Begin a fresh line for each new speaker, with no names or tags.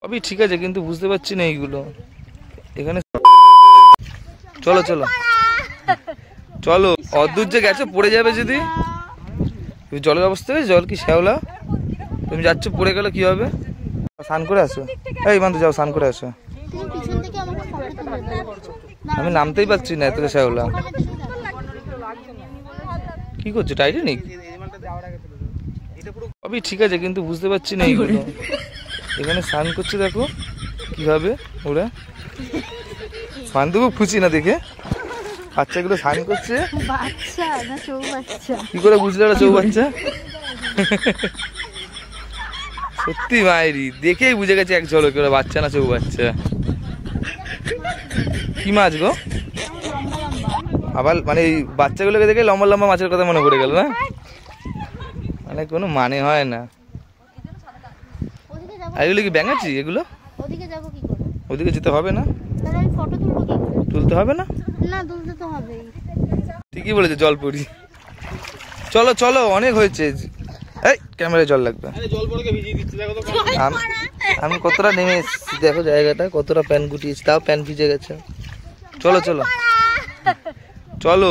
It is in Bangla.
সবই ঠিক আছে কিন্তু বুঝতে পারছি না এইগুলো এখানে। চলো চলো চলো, অদূর যে গেছো পড়ে যাবে যদি। জলের অবস্থা জল কি শ্যাওলা, তুমি যাচ্ছ পড়ে গেলে কি হবে? স্নান করে আসো। এই বান্ধব যাও স্নান করে আসো। আমি নামতেই পারছি না এত শ্যাওলা। কি করছো টাইটানিক? সবই ঠিক আছে কিন্তু বুঝতে পারছি না এইগুলো এখানে স্নান করছে দেখো কিভাবে ওরা। বান্ধব খুশি না দেখে বাচ্চাগুলো স্নান করছে। কি করে বুঝলে ওরা চৌবাচ্চা? সত্যি মায়েরি দেখেই বুঝে গেছে এক ঝলকে ওরা বাচ্চা না চৌবাচ্চা। কি মাছ গো? আবার মানে এই বাচ্চাগুলোকে দেখে লম্বা লম্বা মাছের কথা মনে পড়ে গেল না? মানে কোনো মানে হয় না। এগুলো কি ব্যাঙাচি? এগুলো ওদিকে যেতে হবে না? তুলতে হবে না? ঠিকই বলেছে জলপুরি। চলো চলো অনেক হয়েছে। এই ক্যামেরায় জল লাগবে। আমি কতটা নেমে এসেছি দেখো জায়গাটা, কতটা প্যান গুটিয়েছি তাও প্যান ভিজে গেছে। চলো চলো চলো।